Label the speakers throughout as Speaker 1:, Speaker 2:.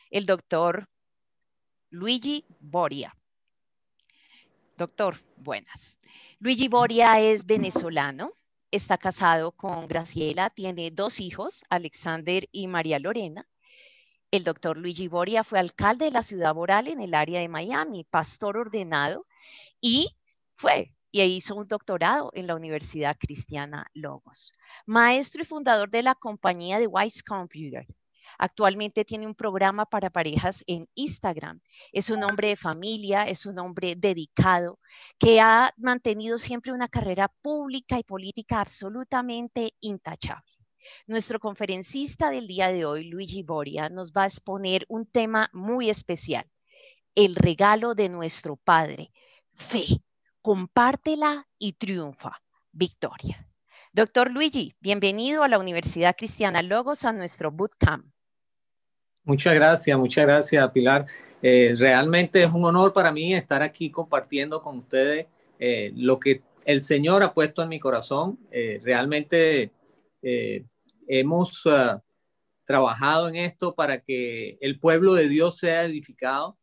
Speaker 1: el doctor Luigi Boria. Doctor, buenas. Luigi Boria es venezolano, está casado con Graciela, tiene dos hijos, Alexander y María Lorena. El doctor Luigi Boria fue alcalde de la ciudad Boral en el área de Miami, pastor ordenado y hizo un doctorado en la Universidad Cristiana Logos. Maestro y fundador de la compañía de Wise Computer. Actualmente tiene un programa para parejas en Instagram. Es un hombre de familia, es un hombre dedicado, que ha mantenido siempre una carrera pública y política absolutamente intachable. Nuestro conferencista del día de hoy, Luigi Boria, nos va a exponer un tema muy especial, el regalo de nuestro Padre, fe. Compártela y triunfa. Victoria. Doctor Luigi, bienvenido a la Universidad Cristiana Logos, a nuestro bootcamp.
Speaker 2: Muchas gracias, Pilar. Realmente es un honor para mí estar aquí compartiendo con ustedes lo que el Señor ha puesto en mi corazón. Realmente hemos trabajado en esto para que el pueblo de Dios sea edificado.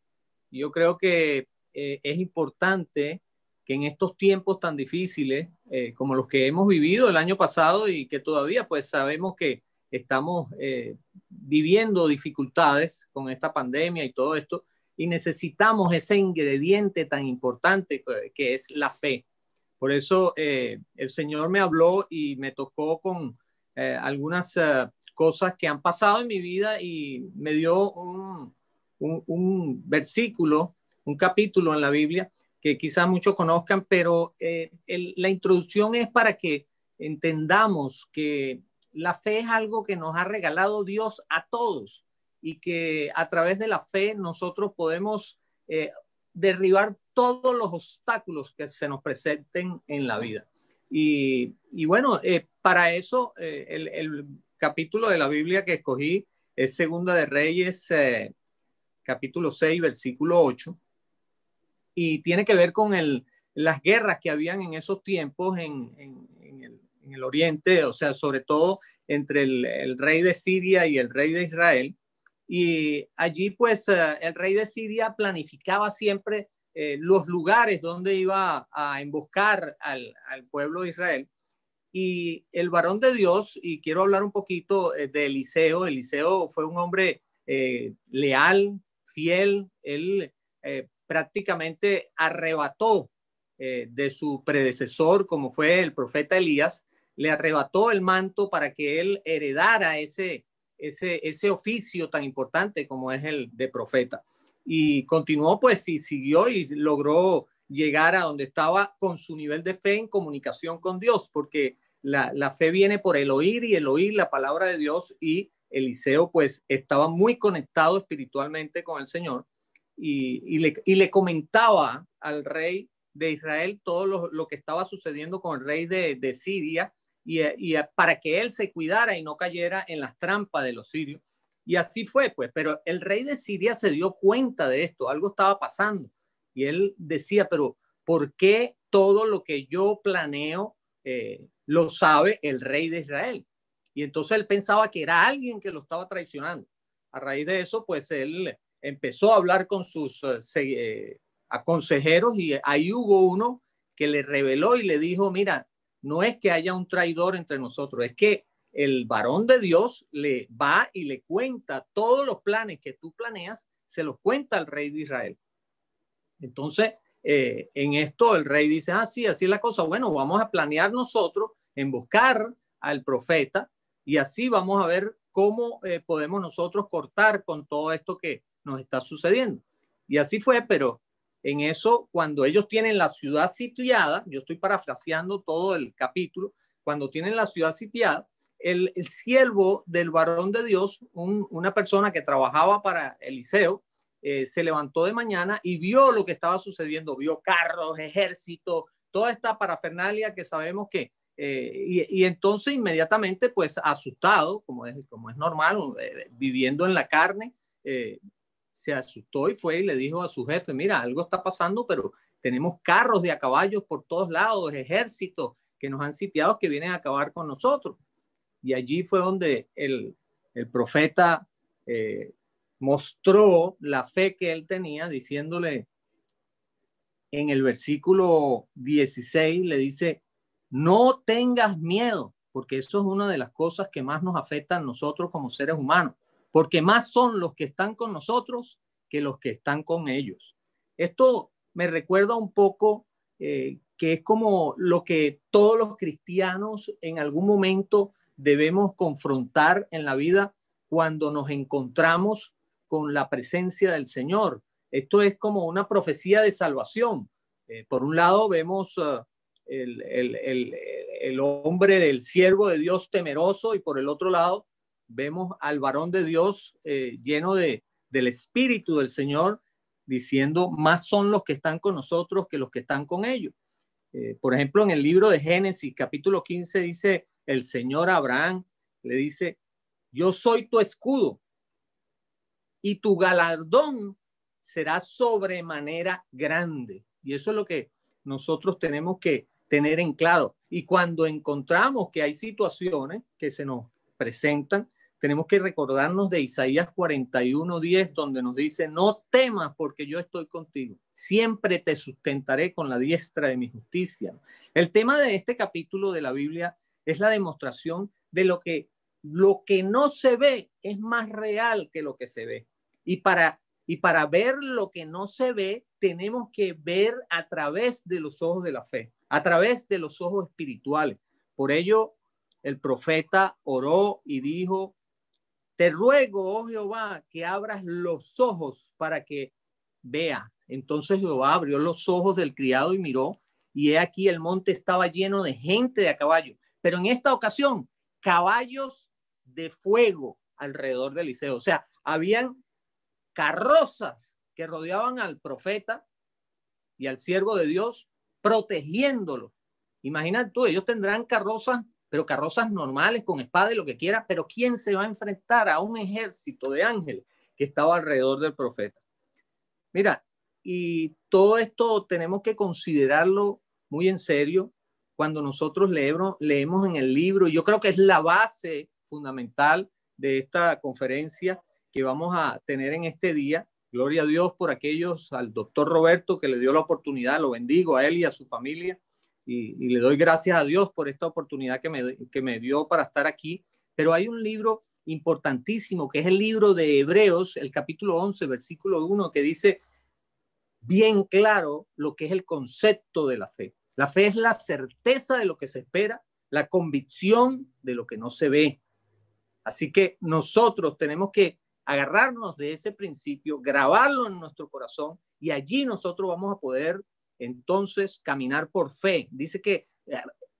Speaker 2: Yo creo que es importante que en estos tiempos tan difíciles como los que hemos vivido el año pasado y que todavía pues sabemos que estamos viviendo dificultades con esta pandemia y todo esto, y necesitamos ese ingrediente tan importante que es la fe. Por eso el Señor me habló y me tocó con algunas cosas que han pasado en mi vida y me dio un versículo, un capítulo en la Biblia que quizás muchos conozcan, pero la introducción es para que entendamos que la fe es algo que nos ha regalado Dios a todos y que a través de la fe nosotros podemos derribar todos los obstáculos que se nos presenten en la vida. Y bueno, para eso el capítulo de la Biblia que escogí es Segunda de Reyes, capítulo 6, versículo 8, y tiene que ver con las guerras que habían en esos tiempos en el oriente, o sea, sobre todo entre el rey de Siria y el rey de Israel. Y allí pues el rey de Siria planificaba siempre los lugares donde iba a emboscar al pueblo de Israel. Y el varón de Dios, y quiero hablar un poquito de Eliseo. Eliseo fue un hombre leal, fiel. Él prácticamente arrebató de su predecesor, como fue el profeta Elías, le arrebató el manto para que él heredara ese oficio tan importante como es el de profeta. Y continuó pues y siguió y logró llegar a donde estaba con su nivel de fe en comunicación con Dios, porque la fe viene por el oír y el oír la palabra de Dios, y Eliseo pues estaba muy conectado espiritualmente con el Señor y le comentaba al rey de Israel todo lo que estaba sucediendo con el rey de Siria y para que él se cuidara y no cayera en las trampas de los sirios. Y así fue, pues, pero el rey de Siria se dio cuenta de esto, algo estaba pasando. Y él decía, pero ¿por qué todo lo que yo planeo lo sabe el rey de Israel? Y entonces él pensaba que era alguien que lo estaba traicionando. A raíz de eso, pues él empezó a hablar con sus consejeros, y ahí hubo uno que le reveló y le dijo, mira, no es que haya un traidor entre nosotros, es que el varón de Dios le va y le cuenta todos los planes que tú planeas, se los cuenta al rey de Israel. Entonces, en esto el rey dice, sí, así es la cosa. Bueno, vamos a planear nosotros en buscar al profeta y así vamos a ver cómo podemos nosotros cortar con todo esto que nos está sucediendo. Y así fue, pero en eso, cuando ellos tienen la ciudad sitiada, yo estoy parafraseando todo el capítulo, cuando tienen la ciudad sitiada, el siervo del varón de Dios, una persona que trabajaba para Eliseo, se levantó de mañana y vio lo que estaba sucediendo, vio carros, ejércitos, toda esta parafernalia que sabemos que, y entonces inmediatamente, pues asustado, como es normal, viviendo en la carne, se asustó y fue y le dijo a su jefe, mira, algo está pasando, pero tenemos carros de a caballos por todos lados, ejércitos que nos han sitiado que vienen a acabar con nosotros. Y allí fue donde el profeta mostró la fe que él tenía, diciéndole en el versículo 16, le dice, no tengas miedo, porque eso es una de las cosas que más nos afectan a nosotros como seres humanos, porque más son los que están con nosotros que los que están con ellos. Esto me recuerda un poco que es como lo que todos los cristianos en algún momento debemos confrontar en la vida cuando nos encontramos con la presencia del Señor. Esto es como una profecía de salvación. Por un lado vemos el hombre del siervo de Dios temeroso, y por el otro lado vemos al varón de Dios lleno del Espíritu del Señor, diciendo, más son los que están con nosotros que los que están con ellos. Por ejemplo, en el libro de Génesis, capítulo 15, dice el Señor a Abraham, le dice, yo soy tu escudo y tu galardón será sobremanera grande. Y eso es lo que nosotros tenemos que tener en claro. Y cuando encontramos que hay situaciones que se nos presentan, tenemos que recordarnos de Isaías 41:10, donde nos dice, no temas porque yo estoy contigo. Siempre te sustentaré con la diestra de mi justicia. El tema de este capítulo de la Biblia es la demostración de lo que no se ve es más real que lo que se ve. Y para ver lo que no se ve, tenemos que ver a través de los ojos de la fe, a través de los ojos espirituales. Por ello, el profeta oró y dijo, te ruego, oh Jehová, que abras los ojos para que vea. Entonces Jehová abrió los ojos del criado y miró, y he aquí el monte estaba lleno de gente de a caballo. Pero en esta ocasión, caballos de fuego alrededor de Eliseo. O sea, habían carrozas que rodeaban al profeta y al siervo de Dios, protegiéndolo. Imagínate tú, ellos tendrán carrozas, pero carrozas normales con espada y lo que quiera, pero ¿quién se va a enfrentar a un ejército de ángeles que estaba alrededor del profeta? Mira, y todo esto tenemos que considerarlo muy en serio cuando nosotros leemos en el libro. Yo creo que es la base fundamental de esta conferencia que vamos a tener en este día. Gloria a Dios por aquellos, al doctor Roberto que le dio la oportunidad, lo bendigo a él y a su familia, y le doy gracias a Dios por esta oportunidad que me dio para estar aquí. Pero hay un libro importantísimo que es el libro de Hebreos, el capítulo 11, versículo 1, que dice bien claro lo que es el concepto de la fe. La fe es la certeza de lo que se espera, la convicción de lo que no se ve. Así que nosotros tenemos que agarrarnos de ese principio, grabarlo en nuestro corazón, y allí nosotros vamos a poder entonces caminar por fe. Dice que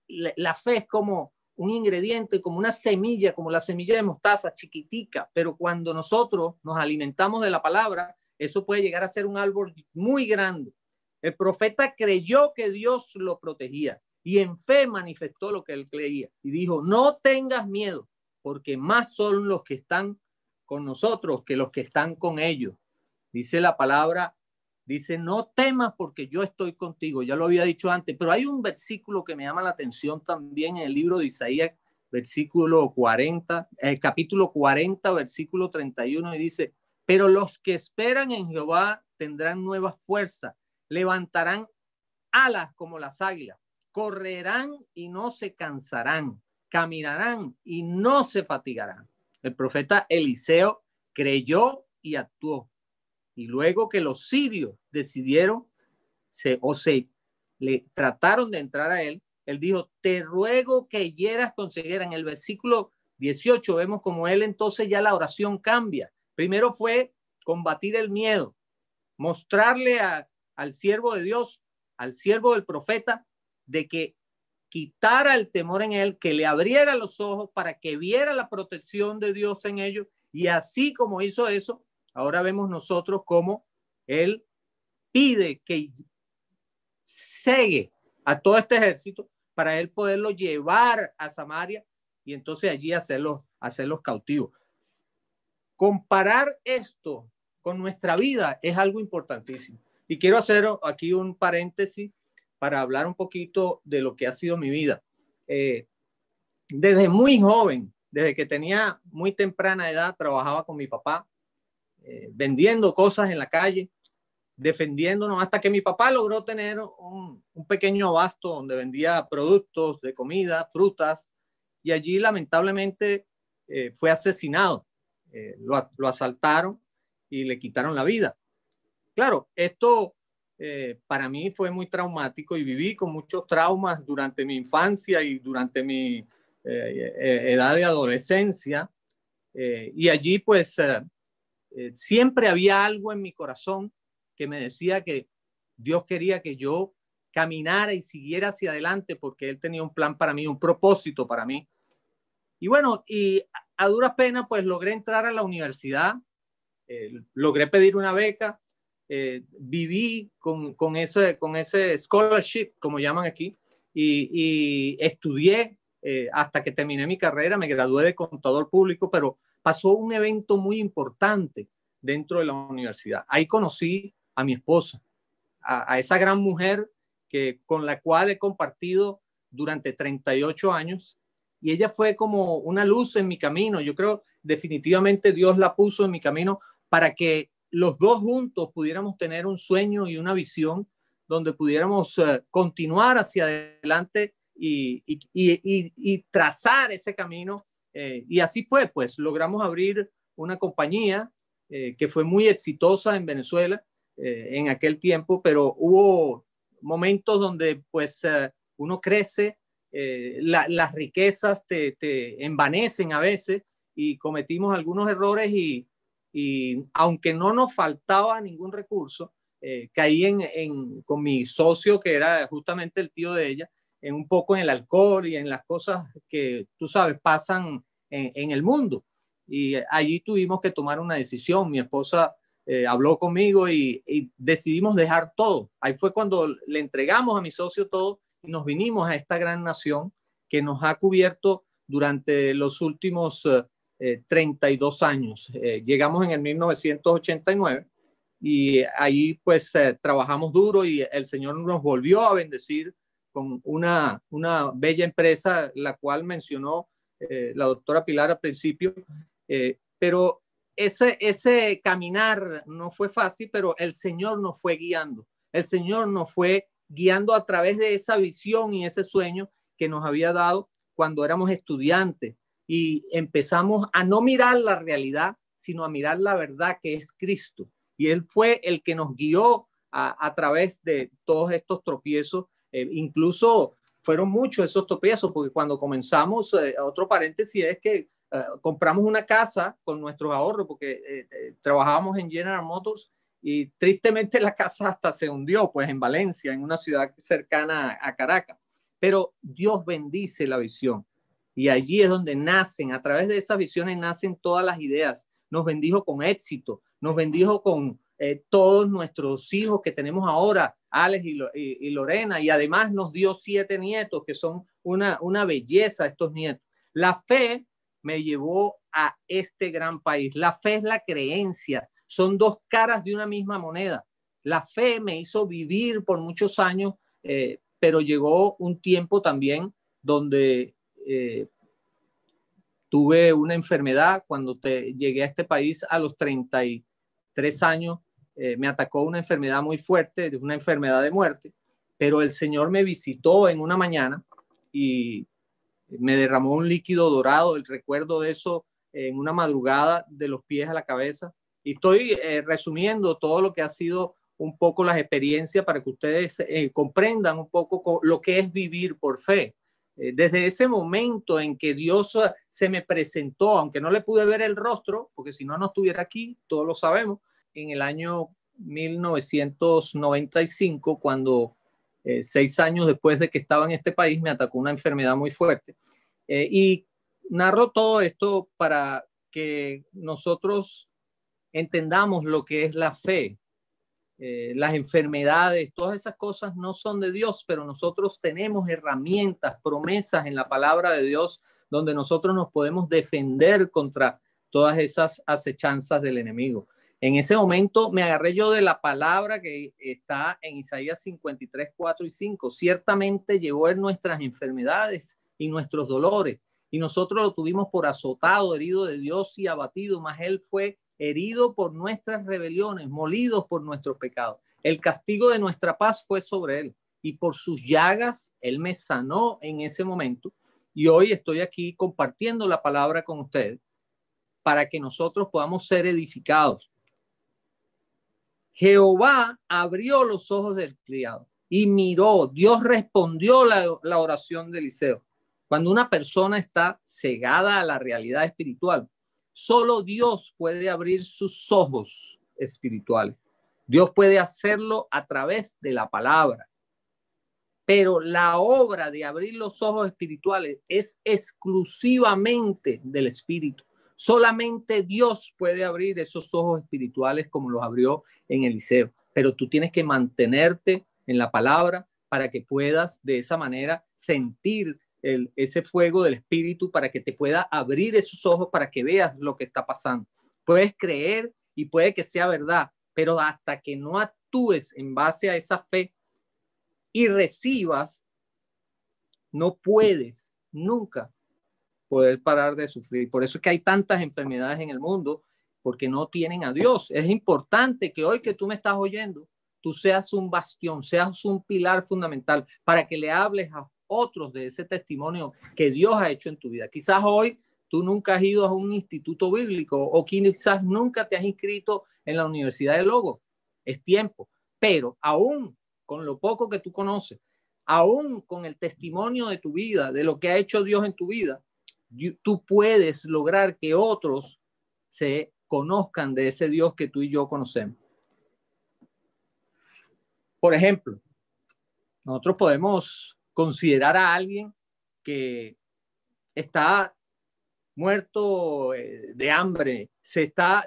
Speaker 2: la fe es como un ingrediente, como una semilla, como la semilla de mostaza, chiquitica, pero cuando nosotros nos alimentamos de la palabra, eso puede llegar a ser un árbol muy grande. El profeta creyó que Dios lo protegía y en fe manifestó lo que él creía y dijo, no tengas miedo, porque más son los que están con nosotros que los que están con ellos. Dice la palabra, dice, no temas porque yo estoy contigo. Ya lo había dicho antes, pero hay un versículo que me llama la atención también en el libro de Isaías, versículo 40, capítulo 40, versículo 31, y dice, pero los que esperan en Jehová tendrán nuevas fuerzas, levantarán alas como las águilas, correrán y no se cansarán, caminarán y no se fatigarán. El profeta Eliseo creyó y actuó. Y luego que los sirios decidieron, le trataron de entrar a él, él dijo, te ruego que hieras con ceguera. En el versículo 18 vemos como él entonces ya la oración cambia. Primero fue combatir el miedo, mostrarle al siervo de Dios, al siervo del profeta, de que quitara el temor en él, que le abriera los ojos para que viera la protección de Dios en ellos. Y así como hizo eso, ahora vemos nosotros cómo él pide que cegue a todo este ejército para él poderlo llevar a Samaria y entonces allí hacerlos cautivos. Comparar esto con nuestra vida es algo importantísimo. Y quiero hacer aquí un paréntesis para hablar un poquito de lo que ha sido mi vida. Desde muy joven, desde que tenía muy temprana edad, trabajaba con mi papá. vendiendo cosas en la calle, defendiéndonos, hasta que mi papá logró tener un pequeño abasto donde vendía productos de comida, frutas, y allí lamentablemente fue asesinado. Lo asaltaron y le quitaron la vida. Claro, esto para mí fue muy traumático y viví con muchos traumas durante mi infancia y durante mi edad de adolescencia. Y allí pues siempre había algo en mi corazón que me decía que Dios quería que yo caminara y siguiera hacia adelante porque Él tenía un plan para mí, un propósito para mí. Y bueno, y a duras penas pues logré entrar a la universidad, logré pedir una beca, viví con ese scholarship, como llaman aquí, y estudié hasta que terminé mi carrera, me gradué de contador público, pero pasó un evento muy importante dentro de la universidad. Ahí conocí a mi esposa, a esa gran mujer con la cual he compartido durante 38 años, y ella fue como una luz en mi camino. Yo creo definitivamente Dios la puso en mi camino para que los dos juntos pudiéramos tener un sueño y una visión donde pudiéramos continuar hacia adelante y trazar ese camino. Y así fue, pues logramos abrir una compañía que fue muy exitosa en Venezuela en aquel tiempo, pero hubo momentos donde pues uno crece, las riquezas te envanecen a veces y cometimos algunos errores y aunque no nos faltaba ningún recurso, caí con mi socio, que era justamente el tío de ella, en un poco en el alcohol y en las cosas que, tú sabes, pasan en el mundo. Y allí tuvimos que tomar una decisión. Mi esposa habló conmigo y decidimos dejar todo. Ahí fue cuando le entregamos a mi socio todo y nos vinimos a esta gran nación que nos ha cubierto durante los últimos 32 años. Llegamos en el 1989 y ahí pues trabajamos duro y el Señor nos volvió a bendecir con una bella empresa, la cual mencionó la doctora Pilar al principio, pero ese caminar no fue fácil, pero el Señor nos fue guiando. El Señor nos fue guiando a través de esa visión y ese sueño que nos había dado cuando éramos estudiantes y empezamos a no mirar la realidad, sino a mirar la verdad que es Cristo. Y Él fue el que nos guió a través de todos estos tropiezos. Incluso fueron muchos esos tropiezos, porque cuando comenzamos, otro paréntesis es que compramos una casa con nuestros ahorros, porque trabajábamos en General Motors y tristemente la casa hasta se hundió, pues en Valencia, en una ciudad cercana a Caracas. Pero Dios bendice la visión y allí es donde nacen, a través de esas visiones nacen todas las ideas. Nos bendijo con éxito, nos bendijo con todos nuestros hijos que tenemos ahora, Alex y Lorena, y además nos dio 7 nietos que son una belleza estos nietos. La fe me llevó a este gran país. La fe es la creencia, son dos caras de una misma moneda. La fe me hizo vivir por muchos años, pero llegó un tiempo también donde tuve una enfermedad. Cuando llegué a este país a los 33 años, me atacó una enfermedad muy fuerte, una enfermedad de muerte, pero el Señor me visitó en una mañana y me derramó un líquido dorado. El recuerdo de eso en una madrugada, de los pies a la cabeza. Y estoy resumiendo todo lo que ha sido un poco las experiencias para que ustedes comprendan un poco lo que es vivir por fe. Desde ese momento en que Dios se me presentó, aunque no le pude ver el rostro, porque si no, no estuviera aquí, todos lo sabemos, en el año 1995, cuando 6 años después de que estaba en este país, me atacó una enfermedad muy fuerte. Y narro todo esto para que nosotros entendamos lo que es la fe. Las enfermedades, todas esas cosas no son de Dios, pero nosotros tenemos herramientas, promesas en la palabra de Dios, donde nosotros nos podemos defender contra todas esas acechanzas del enemigo. En ese momento me agarré yo de la palabra que está en Isaías 53, 4 y 5. Ciertamente llevó en nuestras enfermedades y nuestros dolores, y nosotros lo tuvimos por azotado, herido de Dios y abatido, mas Él fue herido por nuestras rebeliones, molido por nuestros pecados. El castigo de nuestra paz fue sobre él y por sus llagas él me sanó en ese momento. Y hoy estoy aquí compartiendo la palabra con ustedes para que nosotros podamos ser edificados. Jehová abrió los ojos del criado y miró. Dios respondió la oración de Eliseo. Cuando una persona está cegada a la realidad espiritual, solo Dios puede abrir sus ojos espirituales. Dios puede hacerlo a través de la palabra. Pero la obra de abrir los ojos espirituales es exclusivamente del Espíritu. Solamente Dios puede abrir esos ojos espirituales como los abrió en Eliseo. Pero tú tienes que mantenerte en la palabra para que puedas de esa manera sentir ese fuego del Espíritu, para que te pueda abrir esos ojos, para que veas lo que está pasando. Puedes creer y puede que sea verdad, pero hasta que no actúes en base a esa fe y recibas, no puedes nunca poder parar de sufrir. Por eso es que hay tantas enfermedades en el mundo, porque no tienen a Dios. Es importante que hoy que tú me estás oyendo, tú seas un bastión, seas un pilar fundamental para que le hables a otros de ese testimonio que Dios ha hecho en tu vida. Quizás hoy tú nunca has ido a un instituto bíblico o quizás nunca te has inscrito en la Universidad de Logos. Es tiempo, pero aún con lo poco que tú conoces, aún con el testimonio de tu vida, de lo que ha hecho Dios en tu vida, tú puedes lograr que otros se conozcan de ese Dios que tú y yo conocemos. Por ejemplo, nosotros podemos considerar a alguien que está muerto de hambre,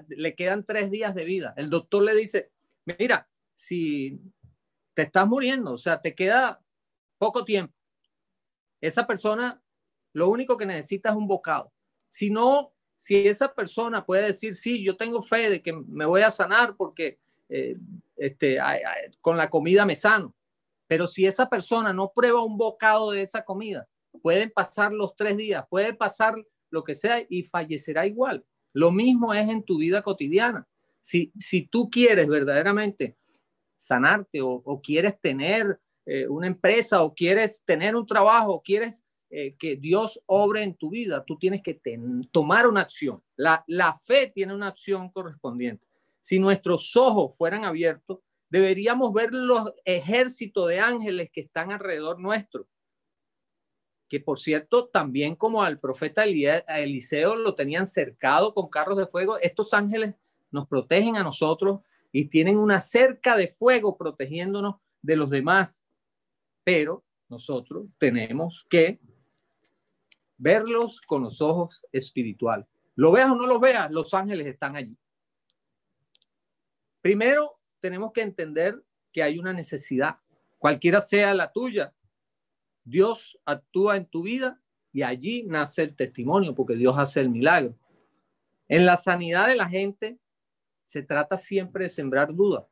Speaker 2: le quedan 3 días de vida. El doctor le dice, mira, si te estás muriendo, o sea, te queda poco tiempo. Esa persona lo único que necesita es un bocado. Si esa persona puede decir, sí, yo tengo fe de que me voy a sanar porque con la comida me sano. Pero si esa persona no prueba un bocado de esa comida, pueden pasar los 3 días, puede pasar lo que sea y fallecerá igual. Lo mismo es en tu vida cotidiana. Si tú quieres verdaderamente sanarte o quieres tener una empresa o quieres tener un trabajo o quieres que Dios obre en tu vida, tú tienes que tomar una acción. La fe tiene una acción correspondiente. Si nuestros ojos fueran abiertos, deberíamos ver los ejércitos de ángeles que están alrededor nuestro. Que por cierto, también como al profeta Eliseo lo tenían cercado con carros de fuego, estos ángeles nos protegen a nosotros y tienen una cerca de fuego protegiéndonos de los demás. Pero nosotros tenemos que verlos con los ojos espirituales. Lo veas o no lo veas, los ángeles están allí. Primero, tenemos que entender que hay una necesidad, cualquiera sea la tuya. Dios actúa en tu vida y allí nace el testimonio, porque Dios hace el milagro. En la sanidad de la gente se trata siempre de sembrar dudas.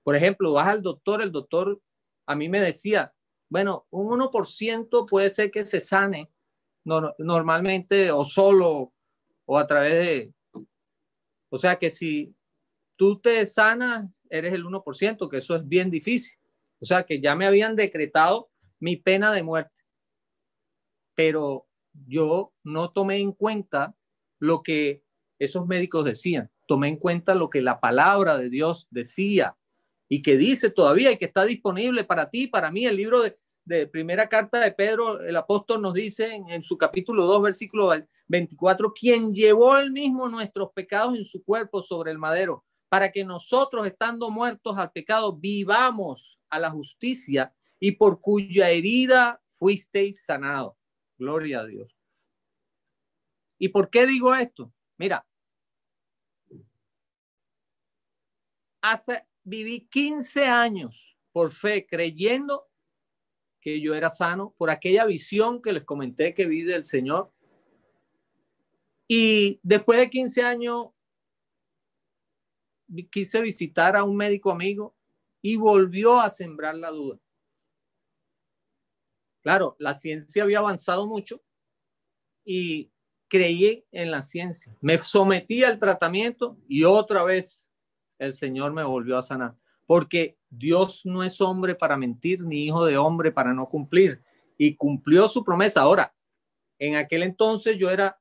Speaker 2: Por ejemplo, vas al doctor, el doctor a mí me decía, bueno, un 1% puede ser que se sane normalmente o solo o a través de... O sea que si tú te sanas, eres el 1%, que eso es bien difícil. O sea que ya me habían decretado mi pena de muerte. Pero yo no tomé en cuenta lo que esos médicos decían. Tomé en cuenta lo que la palabra de Dios decía y que dice todavía y que está disponible para ti y para mí. El libro de primera carta de Pedro, el apóstol nos dice en su capítulo 2, versículo 24, quien llevó él mismo nuestros pecados en su cuerpo sobre el madero, para que nosotros, estando muertos al pecado, vivamos a la justicia, y por cuya herida fuisteis sanados. Gloria a Dios. ¿Y por qué digo esto? Mira, viví 15 años por fe creyendo que yo era sano por aquella visión que les comenté que vi del Señor. Y después de 15 años quise visitar a un médico amigo y volvió a sembrar la duda. Claro, la ciencia había avanzado mucho y creí en la ciencia, me sometí al tratamiento y otra vez el Señor me volvió a sanar. Porque Dios no es hombre para mentir, ni hijo de hombre para no cumplir. Y cumplió su promesa. Ahora, en aquel entonces yo era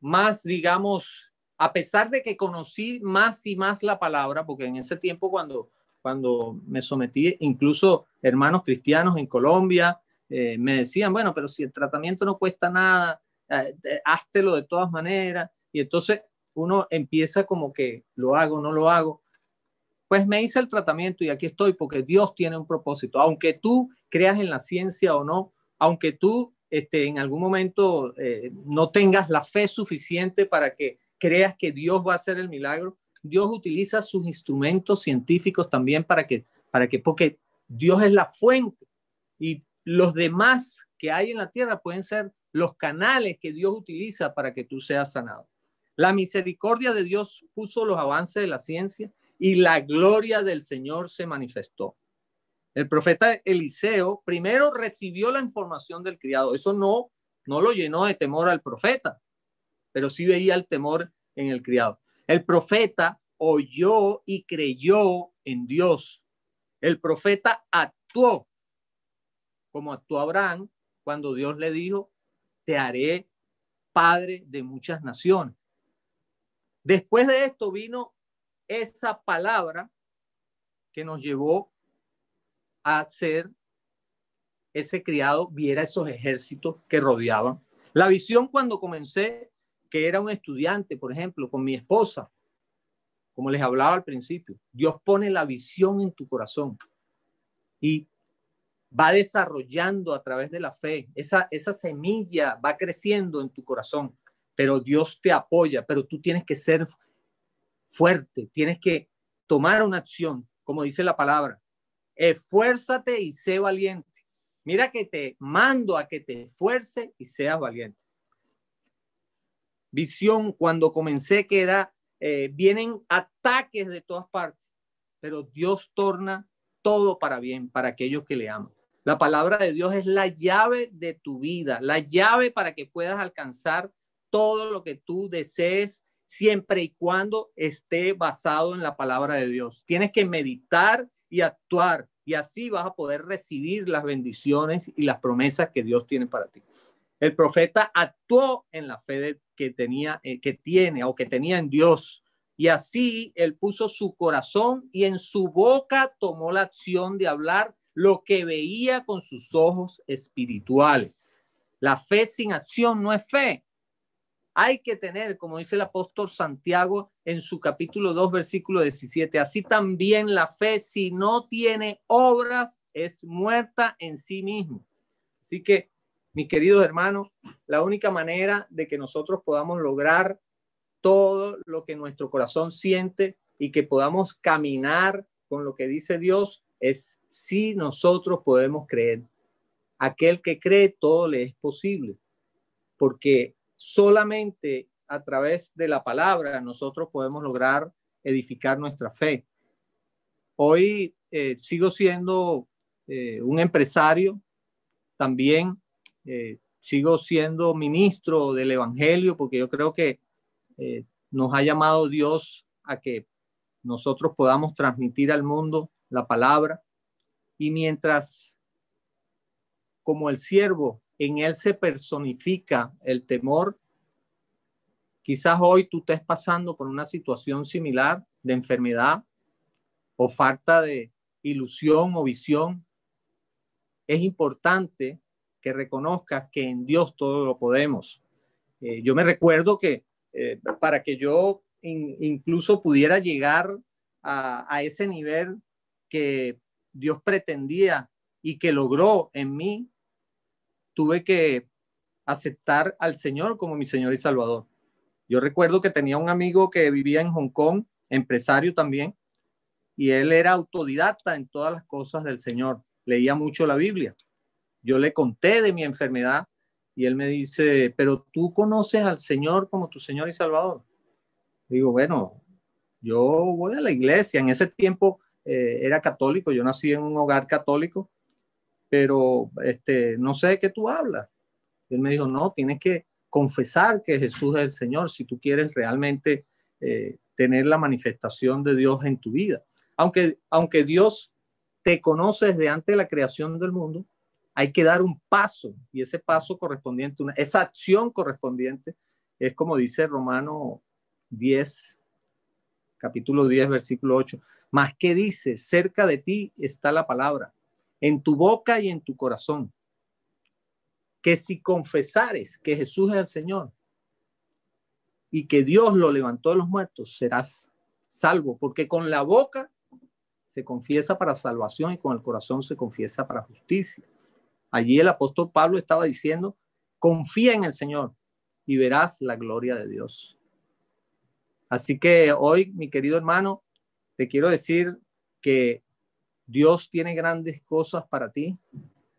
Speaker 2: más, digamos, a pesar de que conocí más y más la palabra, porque en ese tiempo cuando me sometí, incluso hermanos cristianos en Colombia me decían, bueno, pero si el tratamiento no cuesta nada, háztelo de todas maneras. Y entonces uno empieza como que lo hago, no lo hago. Pues me hice el tratamiento y aquí estoy porque Dios tiene un propósito. Aunque tú creas en la ciencia o no, aunque tú en algún momento no tengas la fe suficiente para que creas que Dios va a hacer el milagro, Dios utiliza sus instrumentos científicos también porque Dios es la fuente y los demás que hay en la tierra pueden ser los canales que Dios utiliza para que tú seas sanado. La misericordia de Dios puso los avances de la ciencia y la gloria del Señor se manifestó. El profeta Eliseo primero recibió la información del criado. Eso no lo llenó de temor al profeta, pero sí veía el temor en el criado. El profeta oyó y creyó en Dios. El profeta actuó como actuó Abraham cuando Dios le dijo, te haré padre de muchas naciones. Después de esto vino esa palabra que nos llevó a ser ese criado, viera esos ejércitos que rodeaban. La visión cuando comencé, que era un estudiante, por ejemplo, con mi esposa, como les hablaba al principio, Dios pone la visión en tu corazón y va desarrollando a través de la fe. Esa semilla va creciendo en tu corazón, pero Dios te apoya, pero tú tienes que ser fuerte, tienes que tomar una acción, como dice la palabra. Esfuérzate y sé valiente. Mira que te mando a que te esfuerces y seas valiente. Visión, cuando comencé que era, vienen ataques de todas partes, pero Dios torna todo para bien, para aquellos que le aman. La palabra de Dios es la llave de tu vida, la llave para que puedas alcanzar todo lo que tú desees, siempre y cuando esté basado en la palabra de Dios. Tienes que meditar y actuar, y así vas a poder recibir las bendiciones y las promesas que Dios tiene para ti. El profeta actuó en la fe que tenía en Dios, y así él puso su corazón y en su boca tomó la acción de hablar lo que veía con sus ojos espirituales. La fe sin acción no es fe. Hay que tener, como dice el apóstol Santiago en su capítulo 2, versículo 17, así también la fe, si no tiene obras, es muerta en sí misma. Así que, mis queridos hermanos, la única manera de que nosotros podamos lograr todo lo que nuestro corazón siente y que podamos caminar con lo que dice Dios es si nosotros podemos creer. Aquel que cree, todo le es posible, porque solamente a través de la palabra nosotros podemos lograr edificar nuestra fe. Hoy sigo siendo un empresario, también sigo siendo ministro del Evangelio, porque yo creo que nos ha llamado Dios a que nosotros podamos transmitir al mundo la palabra. Y mientras, como el siervo, en él se personifica el temor, quizás hoy tú estés pasando por una situación similar de enfermedad o falta de ilusión o visión. Es importante que reconozcas que en Dios todo lo podemos. Yo me recuerdo que para que yo incluso pudiera llegar a ese nivel que Dios pretendía y que logró en mí, tuve que aceptar al Señor como mi Señor y Salvador. Yo recuerdo que tenía un amigo que vivía en Hong Kong, empresario también, y él era autodidacta en todas las cosas del Señor. Leía mucho la Biblia. Yo le conté de mi enfermedad y él me dice, pero tú conoces al Señor como tu Señor y Salvador. Digo, bueno, yo voy a la iglesia. En ese tiempo era católico, yo nací en un hogar católico, pero no sé de qué tú hablas. Él me dijo, no, tienes que confesar que Jesús es el Señor, si tú quieres realmente tener la manifestación de Dios en tu vida. Aunque Dios te conoce desde antes de la creación del mundo, hay que dar un paso, y ese paso correspondiente, esa acción correspondiente, es como dice Romanos 10, capítulo 10, versículo 8. Mas, ¿qué dice? Cerca de ti está la palabra, en tu boca y en tu corazón, que si confesares que Jesús es el Señor y que Dios lo levantó de los muertos, serás salvo, porque con la boca se confiesa para salvación y con el corazón se confiesa para justicia. Allí el apóstol Pablo estaba diciendo, confía en el Señor y verás la gloria de Dios. Así que hoy, mi querido hermano, te quiero decir que Dios tiene grandes cosas para ti.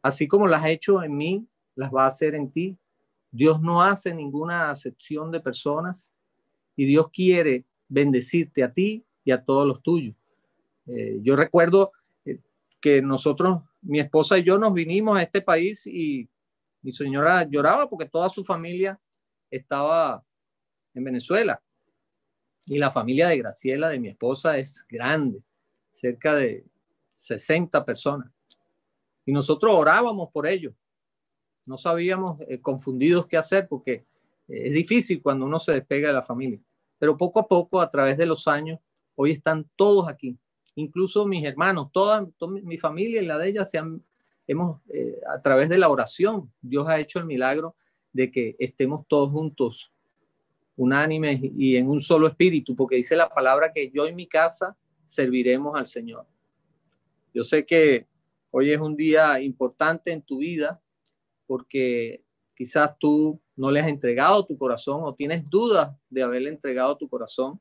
Speaker 2: Así como las ha hecho en mí, las va a hacer en ti. Dios no hace ninguna acepción de personas y Dios quiere bendecirte a ti y a todos los tuyos. Yo recuerdo que nosotros, mi esposa y yo, nos vinimos a este país y mi señora lloraba porque toda su familia estaba en Venezuela. Y la familia de Graciela, de mi esposa, es grande, cerca de 60 personas. Y nosotros orábamos por ellos. No sabíamos confundidos qué hacer porque es difícil cuando uno se despega de la familia. Pero poco a poco, a través de los años, hoy están todos aquí. Incluso mis hermanos, toda mi familia y la de ella a través de la oración, Dios ha hecho el milagro de que estemos todos juntos, unánimes y en un solo espíritu, porque dice la palabra que yo y mi casa serviremos al Señor. Yo sé que hoy es un día importante en tu vida porque quizás tú no le has entregado tu corazón o tienes dudas de haberle entregado tu corazón.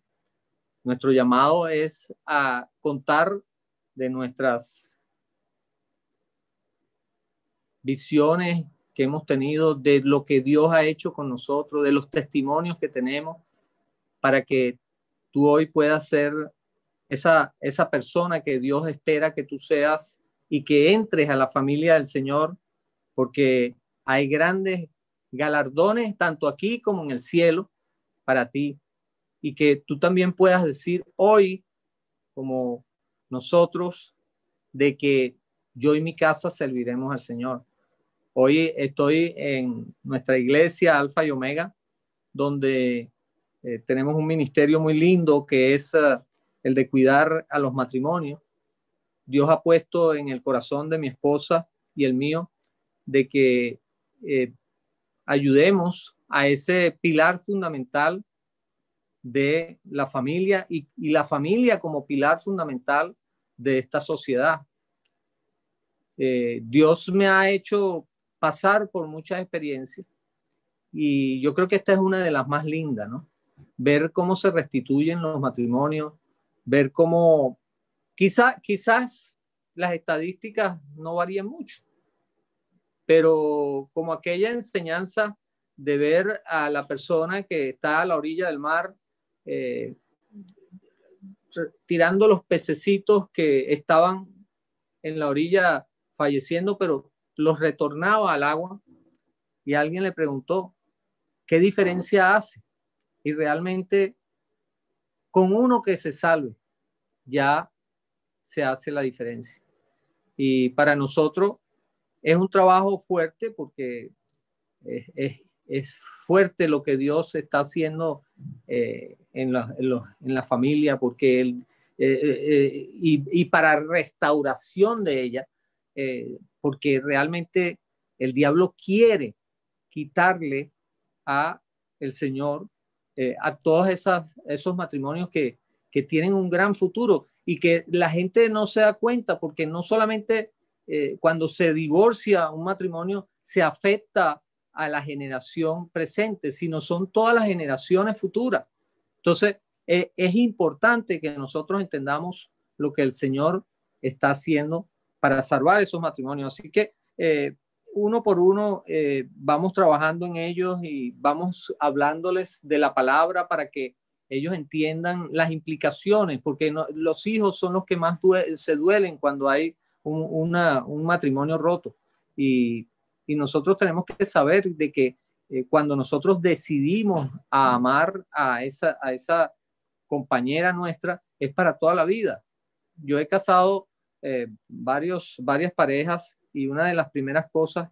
Speaker 2: Nuestro llamado es a contar de nuestras visiones que hemos tenido, de lo que Dios ha hecho con nosotros, de los testimonios que tenemos, para que tú hoy puedas ser esa persona que Dios espera que tú seas y que entres a la familia del Señor, porque hay grandes galardones tanto aquí como en el cielo para ti, y que tú también puedas decir hoy, como nosotros, de que yo y mi casa serviremos al Señor. Hoy estoy en nuestra iglesia Alfa y Omega, donde tenemos un ministerio muy lindo que es el de cuidar a los matrimonios. Dios ha puesto en el corazón de mi esposa y el mío de que ayudemos a ese pilar fundamental de la familia y la familia como pilar fundamental de esta sociedad. Dios me ha hecho pasar por muchas experiencias y yo creo que esta es una de las más lindas, ¿no? Ver cómo se restituyen los matrimonios, ver cómo quizás las estadísticas no varían mucho, pero como aquella enseñanza de ver a la persona que está a la orilla del mar tirando los pececitos que estaban en la orilla falleciendo, pero los retornaba al agua, y alguien le preguntó, ¿qué diferencia hace? Y realmente con uno que se salve ya se hace la diferencia. Y para nosotros es un trabajo fuerte porque es fuerte lo que Dios está haciendo en la familia, porque y para restauración de ella, porque realmente el diablo quiere quitarle a el Señor a todos esos matrimonios que tienen un gran futuro y que la gente no se da cuenta, porque no solamente cuando se divorcia un matrimonio se afecta a la generación presente, sino son todas las generaciones futuras. Entonces, es importante que nosotros entendamos lo que el Señor está haciendo para salvar esos matrimonios. Así que uno por uno vamos trabajando en ellos y vamos hablándoles de la palabra para que ellos entiendan las implicaciones, porque los hijos son los que más se duelen cuando hay un matrimonio roto. Y nosotros tenemos que saber de que cuando nosotros decidimos a amar a esa compañera nuestra, es para toda la vida. Yo he casado varias parejas y una de las primeras cosas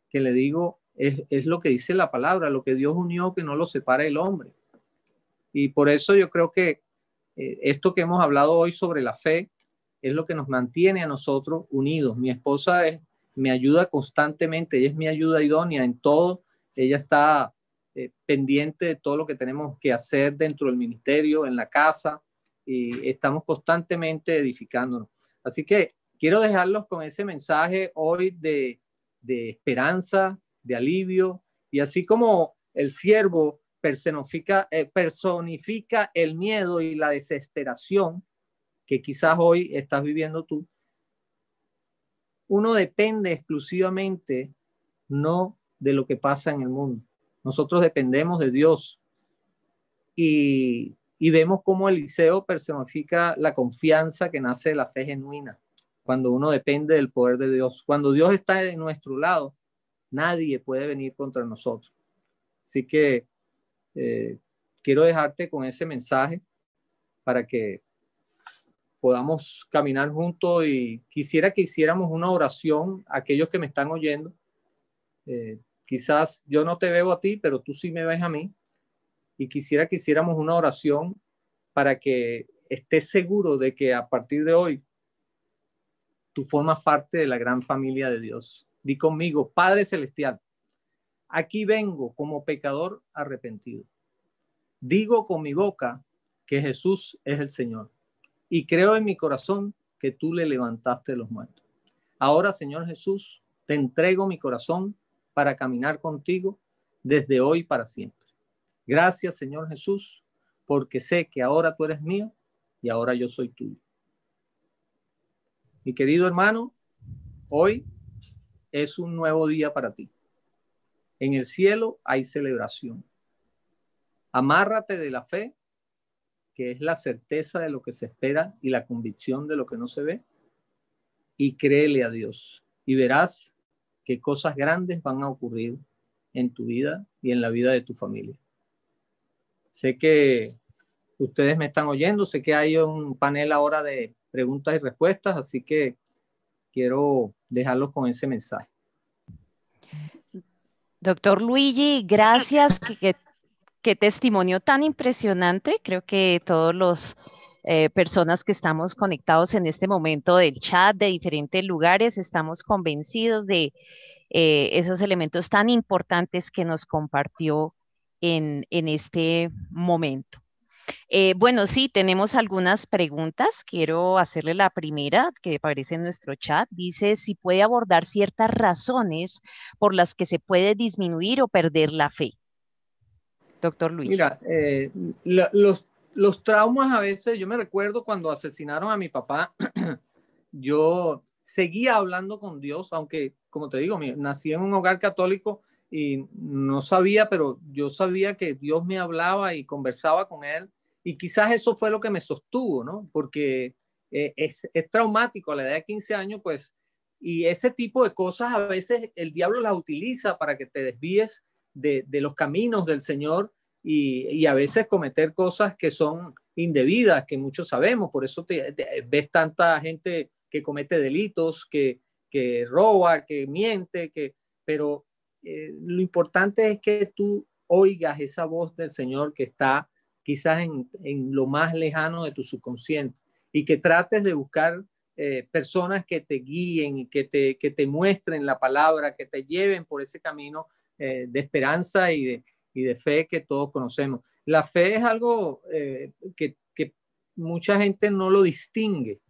Speaker 2: que le digo es lo que dice la palabra, lo que Dios unió, que no lo separe el hombre. Y por eso yo creo que esto que hemos hablado hoy sobre la fe es lo que nos mantiene a nosotros unidos. Mi esposa me ayuda constantemente, ella es mi ayuda idónea en todo. Ella está pendiente de todo lo que tenemos que hacer dentro del ministerio, en la casa, y estamos constantemente edificándonos. Así que quiero dejarlos con ese mensaje hoy de esperanza, de alivio, y así como el siervo personifica el miedo y la desesperación que quizás hoy estás viviendo tú, uno depende exclusivamente no de lo que pasa en el mundo. Nosotros dependemos de Dios y vemos cómo Eliseo personifica la confianza que nace de la fe genuina. Cuando uno depende del poder de Dios, cuando Dios está de nuestro lado, nadie puede venir contra nosotros. Así que quiero dejarte con ese mensaje para que podamos caminar juntos, y quisiera que hiciéramos una oración a aquellos que me están oyendo. Quizás yo no te veo a ti, pero tú sí me ves a mí, y quisiera que hiciéramos una oración para que estés seguro de que a partir de hoy tú formas parte de la gran familia de Dios. Di conmigo: Padre Celestial, aquí vengo como pecador arrepentido. Digo con mi boca que Jesús es el Señor y creo en mi corazón que tú le levantaste de los muertos. Ahora, Señor Jesús, te entrego mi corazón para caminar contigo desde hoy para siempre. Gracias, Señor Jesús, porque sé que ahora tú eres mío y ahora yo soy tuyo. Mi querido hermano, hoy es un nuevo día para ti. En el cielo hay celebración. Amárrate de la fe, que es la certeza de lo que se espera y la convicción de lo que no se ve, y créele a Dios y verás que cosas grandes van a ocurrir en tu vida y en la vida de tu familia. Sé que ustedes me están oyendo, sé que hay un panel ahora de preguntas y respuestas, así que quiero dejarlos con ese mensaje.
Speaker 1: Doctor Luigi, gracias. Qué testimonio tan impresionante. Creo que todos los personas que estamos conectados en este momento del chat de diferentes lugares estamos convencidos de esos elementos tan importantes que nos compartió en este momento. Bueno, sí, tenemos algunas preguntas. Quiero hacerle la primera que aparece en nuestro chat. Dice si puede abordar ciertas razones por las que se puede disminuir o perder la fe. Doctor Luis.
Speaker 2: Mira, los traumas a veces, yo me recuerdo cuando asesinaron a mi papá, yo seguía hablando con Dios, aunque, como te digo, nací en un hogar católico y no sabía, pero yo sabía que Dios me hablaba y conversaba con él, y quizás eso fue lo que me sostuvo, ¿no? Porque es traumático a la edad de 15 años, pues, y ese tipo de cosas a veces el diablo las utiliza para que te desvíes de los caminos del Señor, y a veces cometer cosas que son indebidas, que muchos sabemos. Por eso ves tanta gente que comete delitos, que roba, que miente, pero lo importante es que tú oigas esa voz del Señor que está quizás en lo más lejano de tu subconsciente, y que trates de buscar personas que te guíen y que te muestren la palabra, que te lleven por ese camino de esperanza y de fe que todos conocemos. La fe es algo que mucha gente no lo distingue,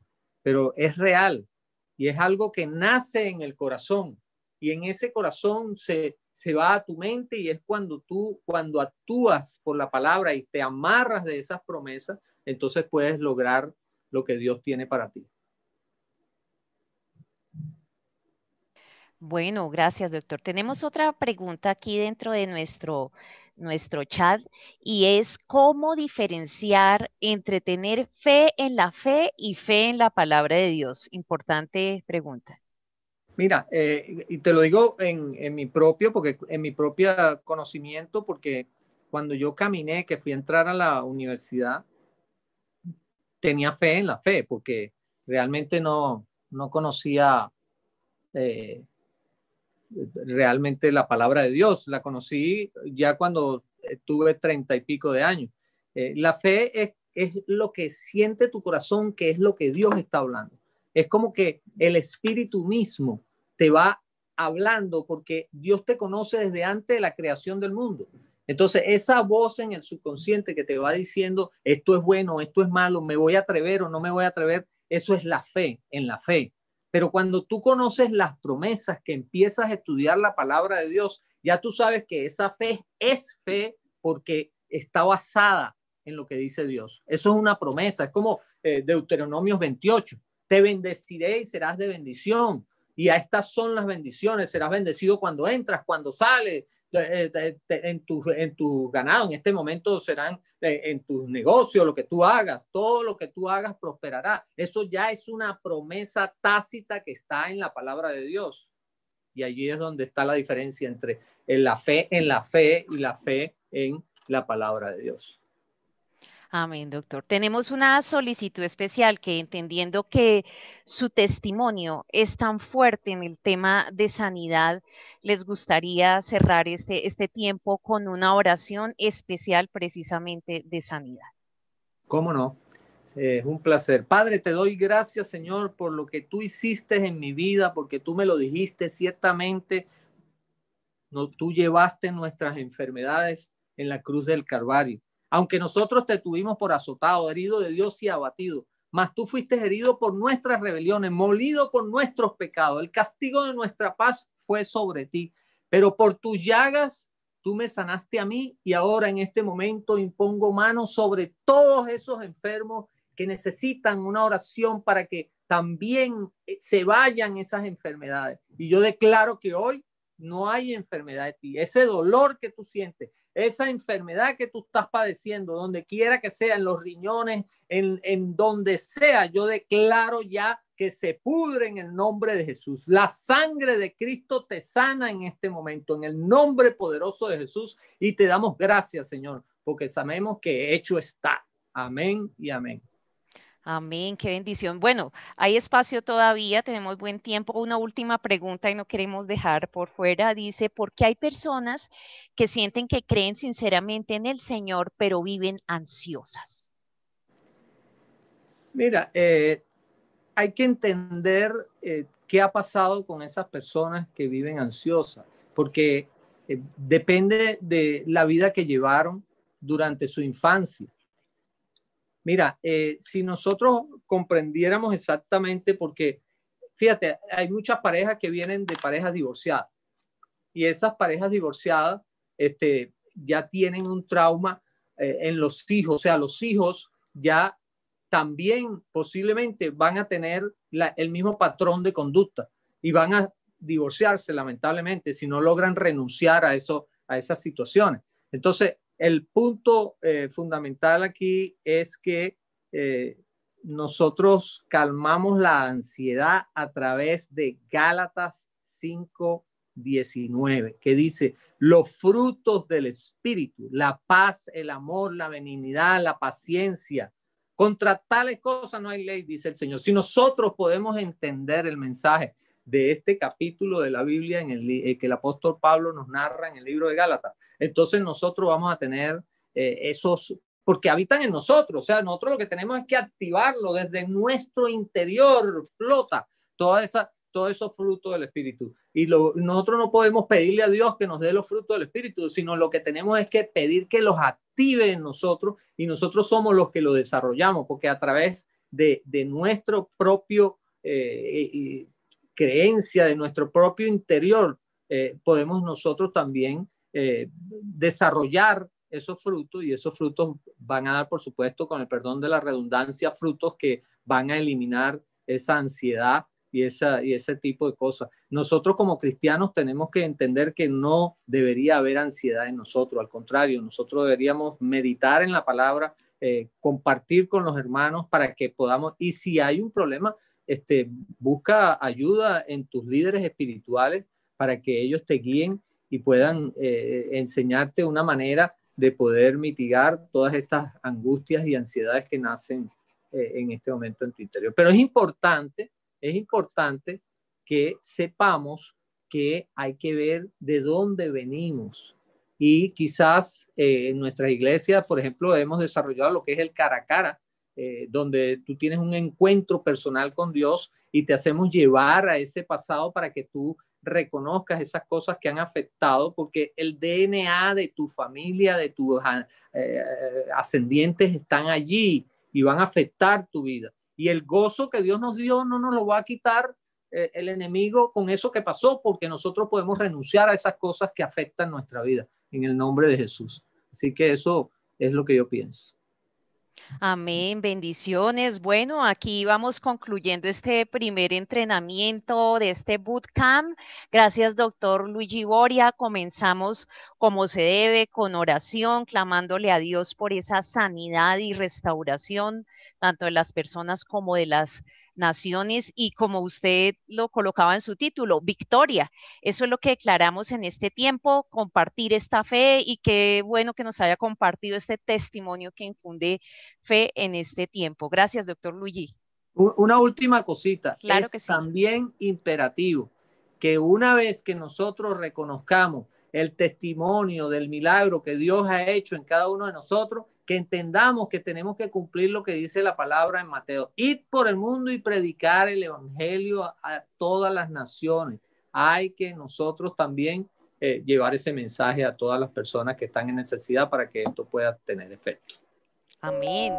Speaker 2: pero es real, y es algo que nace en el corazón, y en ese corazón se va a tu mente, y es cuando actúas por la palabra y te amarras de esas promesas, entonces puedes lograr lo que Dios tiene para ti.
Speaker 1: Bueno, gracias, doctor. Tenemos otra pregunta aquí dentro de nuestro chat, y es cómo diferenciar entre tener fe en la fe y fe en la palabra de Dios. Importante pregunta.
Speaker 2: Mira, y te lo digo en mi propio, porque en mi propio conocimiento, porque cuando yo caminé, que fui a entrar a la universidad, tenía fe en la fe, porque realmente no conocía eh, realmente la palabra de Dios. La conocí ya cuando tuve 30 y pico de años. La fe es lo que siente tu corazón, que es lo que Dios está hablando. Es como que el Espíritu mismo te va hablando porque Dios te conoce desde antes de la creación del mundo. Entonces, esa voz en el subconsciente que te va diciendo esto es bueno, esto es malo, me voy a atrever o no me voy a atrever, eso es la fe, en la fe. Pero cuando tú conoces las promesas, que empiezas a estudiar la palabra de Dios, ya tú sabes que esa fe es fe porque está basada en lo que dice Dios. Eso es una promesa, es como Deuteronomios 28. Te bendeciré y serás de bendición. Y a estas son las bendiciones. Serás bendecido cuando entras, cuando sales, en tu ganado. En este momento serán en tu negocio, lo que tú hagas, todo lo que tú hagas prosperará. Eso ya es una promesa tácita que está en la palabra de Dios. Y allí es donde está la diferencia entre la fe en la fe y la fe en la palabra de Dios.
Speaker 1: Amén, doctor. Tenemos una solicitud especial que entendiendo que su testimonio es tan fuerte en el tema de sanidad, les gustaría cerrar este tiempo con una oración especial precisamente de sanidad.
Speaker 2: ¿Cómo no? Es un placer. Padre, te doy gracias, Señor, por lo que tú hiciste en mi vida, porque tú me lo dijiste ciertamente. No, tú llevaste nuestras enfermedades en la cruz del Calvario. Aunque nosotros te tuvimos por azotado, herido de Dios y abatido, mas tú fuiste herido por nuestras rebeliones, molido por nuestros pecados. El castigo de nuestra paz fue sobre ti, pero por tus llagas tú me sanaste a mí y ahora en este momento impongo manos sobre todos esos enfermos que necesitan una oración para que también se vayan esas enfermedades. Y yo declaro que hoy no hay enfermedad de ti. Ese dolor que tú sientes, esa enfermedad que tú estás padeciendo, donde quiera que sea, en los riñones, en donde sea, yo declaro ya que se pudre en el nombre de Jesús. La sangre de Cristo te sana en este momento, en el nombre poderoso de Jesús, y te damos gracias, Señor, porque sabemos que hecho está. Amén y amén.
Speaker 1: Amén, qué bendición. Bueno, hay espacio todavía, tenemos buen tiempo. Una última pregunta y no queremos dejar por fuera. Dice, ¿por qué hay personas que sienten que creen sinceramente en el Señor, pero viven ansiosas?
Speaker 2: Mira, hay que entender qué ha pasado con esas personas que viven ansiosas, porque depende de la vida que llevaron durante su infancia. Mira, si nosotros comprendiéramos exactamente, porque fíjate, hay muchas parejas que vienen de parejas divorciadas y esas parejas divorciadas ya tienen un trauma en los hijos, o sea, los hijos ya también posiblemente van a tener el mismo patrón de conducta y van a divorciarse lamentablemente si no logran renunciar a esas situaciones. Entonces, el punto fundamental aquí es que nosotros calmamos la ansiedad a través de Gálatas 5:19, que dice los frutos del Espíritu, la paz, el amor, la benignidad, la paciencia. Contra tales cosas no hay ley, dice el Señor. Si nosotros podemos entender el mensaje de este capítulo de la Biblia que el apóstol Pablo nos narra en el libro de Gálatas, entonces nosotros vamos a tener esos, porque habitan en nosotros, o sea, nosotros lo que tenemos es que activarlo desde nuestro interior, flota todos esos frutos del Espíritu. Y nosotros no podemos pedirle a Dios que nos dé los frutos del Espíritu, sino lo que tenemos es que pedir que los active en nosotros y nosotros somos los que lo desarrollamos, porque a través de nuestro propio creencia, de nuestro propio interior, podemos nosotros también desarrollar esos frutos y esos frutos van a dar, por supuesto, con el perdón de la redundancia, frutos que van a eliminar esa ansiedad y ese tipo de cosas. Nosotros como cristianos tenemos que entender que no debería haber ansiedad en nosotros, al contrario, nosotros deberíamos meditar en la palabra, compartir con los hermanos para que podamos, y si hay un problema, busca ayuda en tus líderes espirituales para que ellos te guíen y puedan enseñarte una manera de poder mitigar todas estas angustias y ansiedades que nacen en este momento en tu interior. Pero es importante que sepamos que hay que ver de dónde venimos. Y quizás en nuestras iglesias, por ejemplo, hemos desarrollado lo que es el cara a cara, donde tú tienes un encuentro personal con Dios y te hacemos llevar a ese pasado para que tú reconozcas esas cosas que han afectado, porque el DNA de tu familia, de tus ascendientes están allí y van a afectar tu vida. Y el gozo que Dios nos dio no nos lo va a quitar el enemigo con eso que pasó, porque nosotros podemos renunciar a esas cosas que afectan nuestra vida en el nombre de Jesús. Así que eso es lo que yo pienso.
Speaker 1: Amén, bendiciones. Bueno, aquí vamos concluyendo este primer entrenamiento de este bootcamp. Gracias, doctor Luigi Boria. Comenzamos como se debe, con oración, clamándole a Dios por esa sanidad y restauración, tanto de las personas como de las naciones, y como usted lo colocaba en su título, victoria. Eso es lo que declaramos en este tiempo, compartir esta fe, y qué bueno que nos haya compartido este testimonio que infunde fe en este tiempo. Gracias, doctor Luigi.
Speaker 2: Una última cosita,
Speaker 1: Claro que
Speaker 2: es
Speaker 1: sí.
Speaker 2: también imperativo que una vez que nosotros reconozcamos el testimonio del milagro que Dios ha hecho en cada uno de nosotros, que entendamos que tenemos que cumplir lo que dice la palabra en Mateo: id por el mundo y predicar el evangelio a todas las naciones. Hay que nosotros también llevar ese mensaje a todas las personas que están en necesidad para que esto pueda tener efecto.
Speaker 1: Amén.